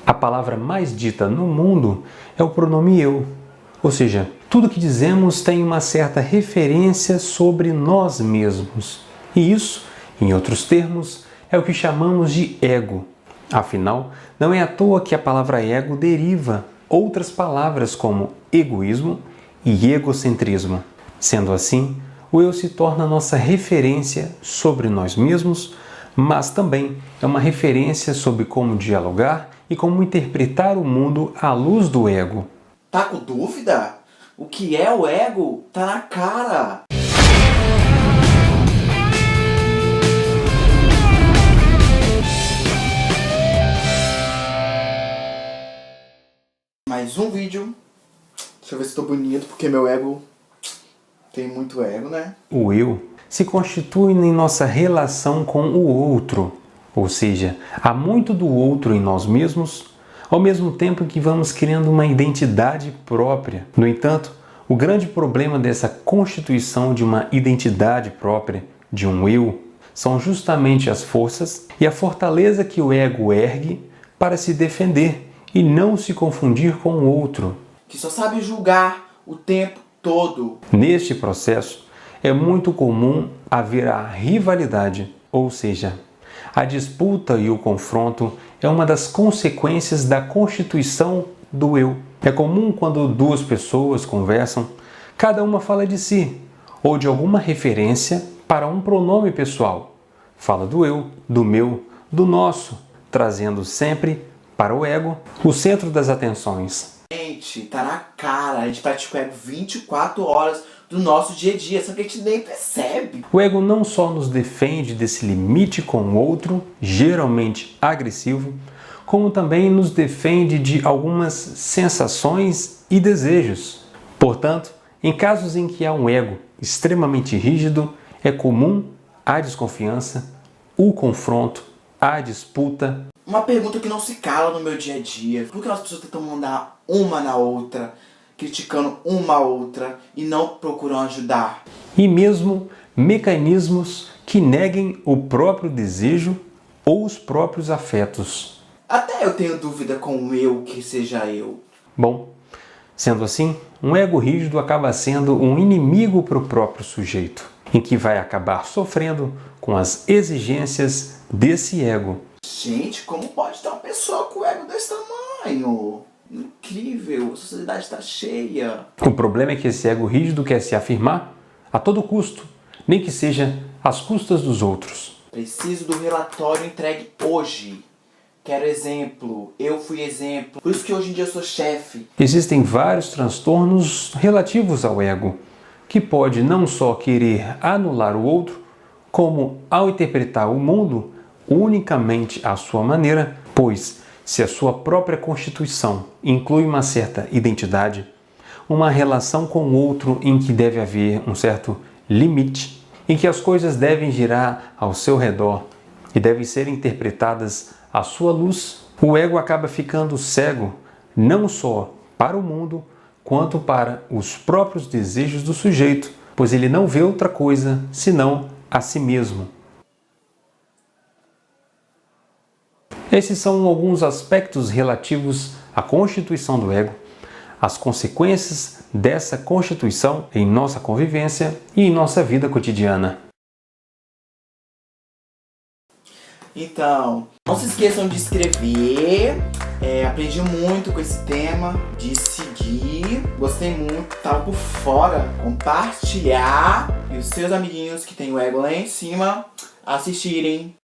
A palavra mais dita no mundo é o pronome eu. Ou seja, tudo que dizemos tem uma certa referência sobre nós mesmos. E isso, em outros termos, é o que chamamos de ego. Afinal, não é à toa que a palavra ego deriva outras palavras como egoísmo e egocentrismo. Sendo assim, o eu se torna nossa referência sobre nós mesmos, mas também é uma referência sobre como dialogar e como interpretar o mundo à luz do ego. Tá com dúvida? O que é o ego? Tá na cara! Mais um vídeo. Deixa eu ver se tô bonito, porque meu ego tem muito ego, né? O eu se constitui em nossa relação com o outro, ou seja, há muito do outro em nós mesmos, ao mesmo tempo que vamos criando uma identidade própria. No entanto, o grande problema dessa constituição de uma identidade própria, de um eu, são justamente as forças e a fortaleza que o ego ergue para se defender e não se confundir com o outro, Que só sabe julgar o tempo todo. Neste processo, é muito comum haver a rivalidade, ou seja, a disputa e o confronto é uma das consequências da constituição do eu. É comum quando duas pessoas conversam, cada uma fala de si, ou de alguma referência para um pronome pessoal. Fala do eu, do meu, do nosso, trazendo sempre para o ego o centro das atenções. Gente, tá na cara. A gente pratica o ego 24 horas do nosso dia a dia, só que a gente nem percebe. O ego não só nos defende desse limite com o outro, geralmente agressivo, como também nos defende de algumas sensações e desejos. Portanto, em casos em que há um ego extremamente rígido, é comum a desconfiança, o confronto, a disputa. Uma pergunta que não se cala no meu dia a dia. Por que as pessoas tentam mandar uma na outra, criticando uma a outra e não procuram ajudar? E mesmo mecanismos que neguem o próprio desejo ou os próprios afetos. Até eu tenho dúvida com o eu que seja eu. Bom, sendo assim, um ego rígido acaba sendo um inimigo para o próprio sujeito, em que vai acabar sofrendo com as exigências desse ego. Gente, como pode ter uma pessoa com ego desse tamanho? Incrível, a sociedade está cheia. O problema é que esse ego rígido quer se afirmar a todo custo, nem que seja às custas dos outros. Preciso do relatório entregue hoje. Quero exemplo, eu fui exemplo. Por isso que hoje em dia eu sou chefe. Existem vários transtornos relativos ao ego, que pode não só querer anular o outro, como ao interpretar o mundo unicamente à sua maneira, pois se a sua própria constituição inclui uma certa identidade, uma relação com o outro em que deve haver um certo limite, em que as coisas devem girar ao seu redor e devem ser interpretadas à sua luz, o ego acaba ficando cego não só para o mundo, quanto para os próprios desejos do sujeito, pois ele não vê outra coisa senão a si mesmo. Esses são alguns aspectos relativos à constituição do ego, as consequências dessa constituição em nossa convivência e em nossa vida cotidiana. Então, não se esqueçam de inscrever. Aprendi muito com esse tema, de seguir. Gostei muito, tava por fora. Compartilhar e os seus amiguinhos que tem o ego lá em cima assistirem.